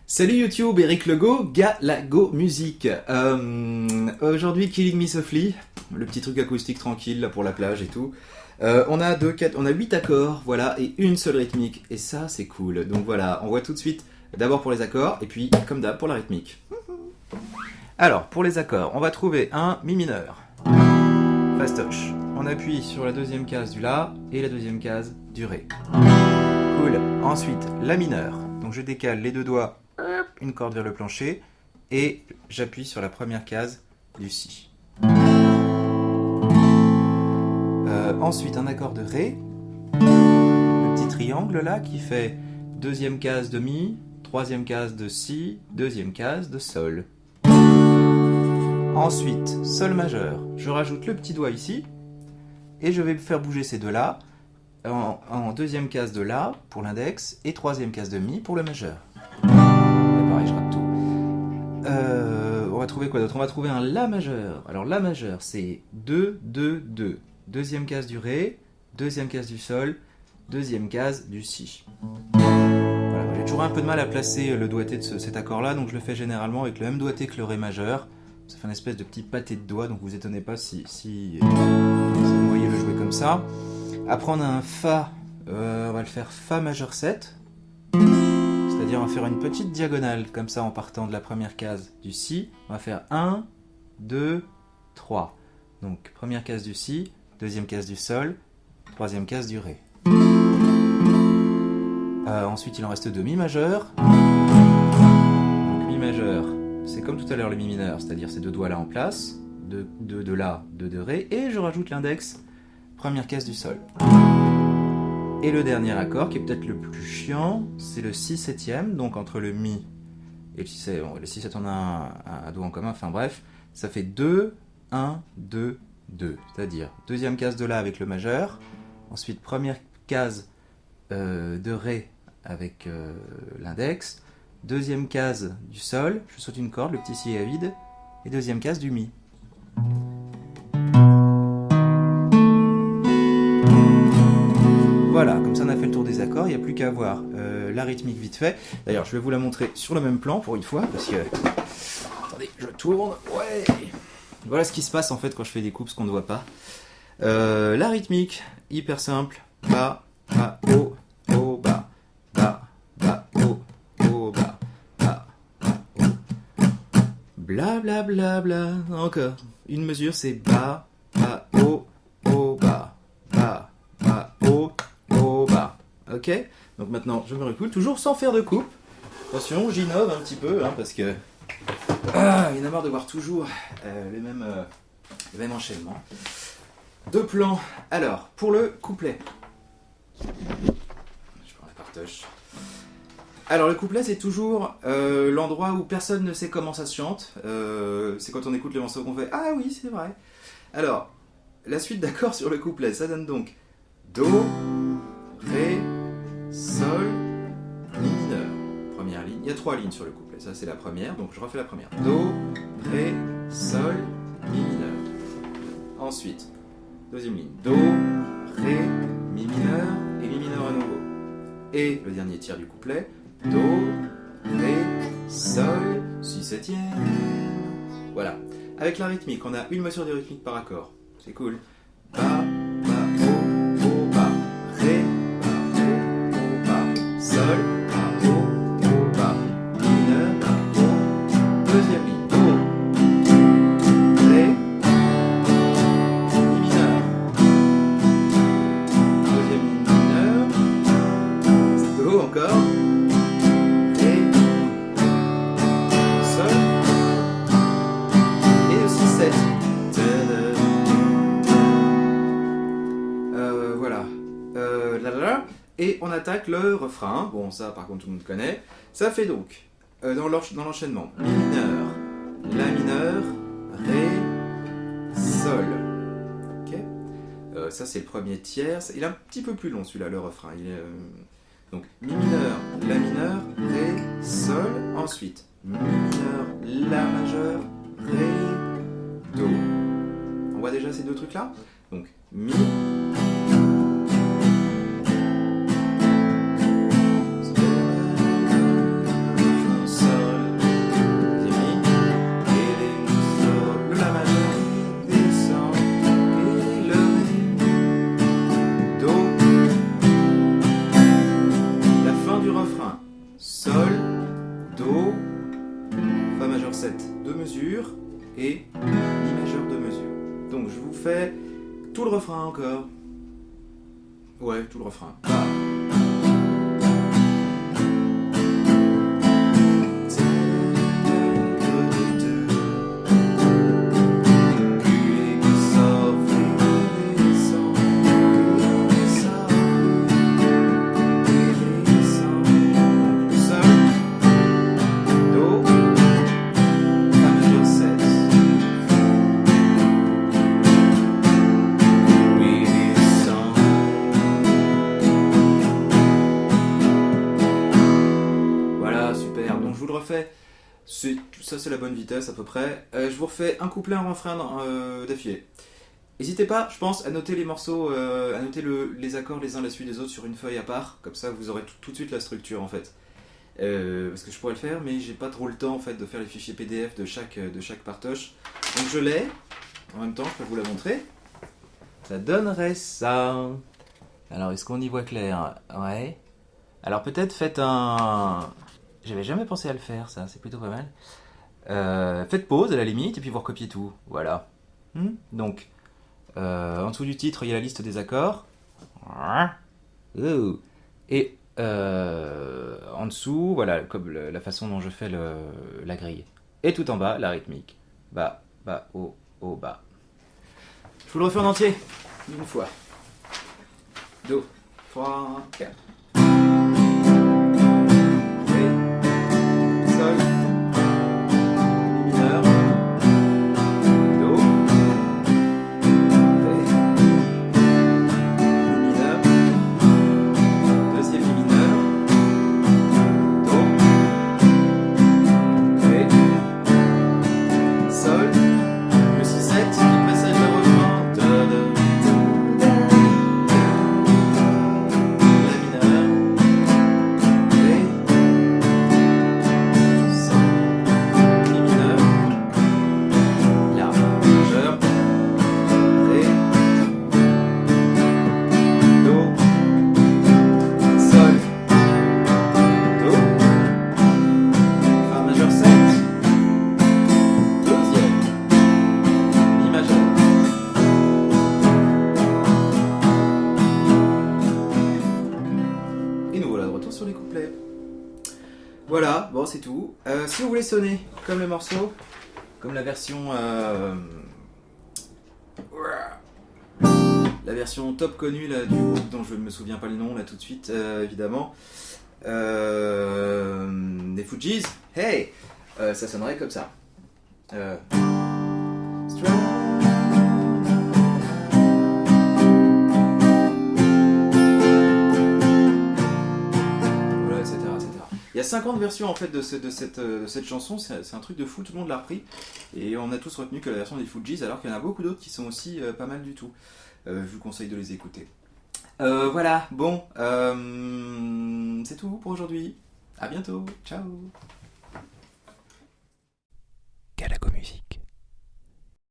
Salut YouTube, Eric Legault, Galago Musique. Aujourd'hui, Killing Me Softly, le petit truc acoustique tranquille là pour la plage et tout. On a 8 accords, voilà, et une seule rythmique. Et ça, c'est cool. Donc voilà, on voit tout de suite, d'abord pour les accords, et puis, comme d'hab, pour la rythmique. Alors, pour les accords, on va trouver un Mi mineur, fastoche. On appuie sur la deuxième case du La et la deuxième case du Ré. Cool. Ensuite, La mineur. Donc je décale les deux doigts, une corde vers le plancher, et j'appuie sur la première case du Si. Ensuite, un accord de Ré, le petit triangle là qui fait deuxième case de Mi, troisième case de Si, deuxième case de Sol. Ensuite, Sol majeur, je rajoute le petit doigt ici, et je vais faire bouger ces deux-là en deuxième case de La pour l'index, et troisième case de Mi pour le majeur. Et pareil, je rate tout. On va trouver quoi d'autre? On va trouver un La majeur. Alors La majeur, c'est 2, 2, 2. Deuxième case du Ré, deuxième case du Sol, deuxième case du Si. Voilà, j'ai toujours un peu de mal à placer le doigté de cet accord-là, donc je le fais généralement avec le même doigté que le Ré majeur. Ça fait une espèce de petit pâté de doigts, donc vous étonnez pas si vous voyez le jouer comme ça. Après on a un Fa, on va le faire Fa majeur 7. C'est-à-dire on va faire une petite diagonale, comme ça en partant de la première case du Si. On va faire 1, 2, 3. Donc première case du Si, deuxième case du Sol, troisième case du Ré. Ensuite il en reste deux Mi majeur. Donc Mi majeur, c'est comme tout à l'heure le Mi mineur, c'est-à-dire ces deux doigts là en place, 2 de La, 2 de Ré, et je rajoute l'index, première case du Sol. Et le dernier accord, qui est peut-être le plus chiant, c'est le Si septième, donc entre le Mi et le Si 7, bon, le Si 7 on a un Do en commun, enfin bref, ça fait 2, 1, 2, 2, c'est-à-dire deuxième case de La avec le majeur, ensuite première case de Ré avec l'index, deuxième case du Sol, je saute une corde, le petit Si est à vide, et deuxième case du Mi. Voilà, comme ça on a fait le tour des accords, il n'y a plus qu'à voir la rythmique vite fait. D'ailleurs, je vais vous la montrer sur le même plan pour une fois, parce que... Attendez, je tourne, ouais. Voilà ce qui se passe en fait quand je fais des coupes, ce qu'on ne voit pas. La rythmique, hyper simple, Ba, Ba, O, O, Ba, Ba, Ba, O, O, Ba, Ba, Ba, O. Bla bla bla bla, encore. Une mesure c'est Ba, Ba, O, O, Ba, Ba, Ba, O, O, Ba. Ok? Donc maintenant je me recoule, toujours sans faire de coupe. Attention, j'innove un petit peu, hein, parce que... il y en a marre de voir toujours les mêmes enchaînements. Deux plans. Alors, pour le couplet. Je prends la partoche. Alors, le couplet, c'est toujours l'endroit où personne ne sait comment ça se chante. C'est quand on écoute le morceau qu'on fait « Ah oui, c'est vrai ». Alors, la suite d'accords sur le couplet, ça donne donc Do, Ré, Sol, Mi mineur. Première ligne. Il y a 3 lignes sur le couplet. Ça, c'est la première. Donc, je refais la première. Do, Ré, Sol, Mi mineur. Ensuite, deuxième ligne. Do, Ré, Mi mineur et Mi mineur à nouveau. Et le dernier tiers du couplet. Do, Ré, Sol, Si septième. Voilà. Avec la rythmique, on a une mesure de rythmique par accord. C'est cool. Ba, Ba, O, Ba. Ré, Ba, O, Ba. Sol, Ba, O, Ba. Mi mineur, Ba, O. Deuxième ligne. Do, Ré, Mi mineur. Deuxième ligne mineur. Do encore. Ré, Sol. Et le 6-7. Voilà. Et on attaque le refrain. Bon, ça par contre tout le monde connaît. Ça fait donc, dans l'enchaînement, Mi mineur, La mineur, Ré, Sol. Ok. Ça c'est le premier tiers. Il est un petit peu plus long celui-là, le refrain. Donc Mi mineur, La mineur, Ré, Sol. Ensuite, Mi mineur, La majeur, Ré, Do. On voit déjà ces deux trucs-là. Donc Mi, Sol, Sol, Do, Fa majeur 7, 2 mesures, et Mi majeur 2 mesures. Donc je vous fais tout le refrain encore. Ouais, tout le refrain. Refais, ça c'est la bonne vitesse à peu près. Je vous refais un couplet, un refrain d'affilée. N'hésitez pas, je pense, à noter les morceaux, à noter les accords les uns à la suite des autres sur une feuille à part, comme ça vous aurez tout de suite la structure en fait. Parce que je pourrais le faire, mais j'ai pas trop le temps en fait de faire les fichiers PDF de chaque partoche. Donc je l'ai, en même temps je peux vous la montrer. Ça donnerait ça. Alors est-ce qu'on y voit clair? Ouais. Alors peut-être faites un... J'avais jamais pensé à le faire, ça, c'est plutôt pas mal. Faites pause à la limite et puis vous recopiez tout. Voilà. Donc, en dessous du titre, il y a la liste des accords. Et en dessous, voilà, comme la façon dont je fais la grille. Et tout en bas, la rythmique. Bas, bas, haut, haut, bas. Je vous le refais en entier, une fois. Do, 3, 4. Sur les couplets. Voilà, bon c'est tout. Si vous voulez sonner comme le morceau, comme la version top connue là, du groupe dont je ne me souviens pas le nom là tout de suite, évidemment, des Fugees, hey, ça sonnerait comme ça. Il y a 50 versions en fait de cette chanson, c'est un truc de fou, tout le monde l'a repris et on a tous retenu que la version des Fugees alors qu'il y en a beaucoup d'autres qui sont aussi pas mal du tout. Je vous conseille de les écouter. Voilà, bon, c'est tout pour aujourd'hui. À bientôt, ciao.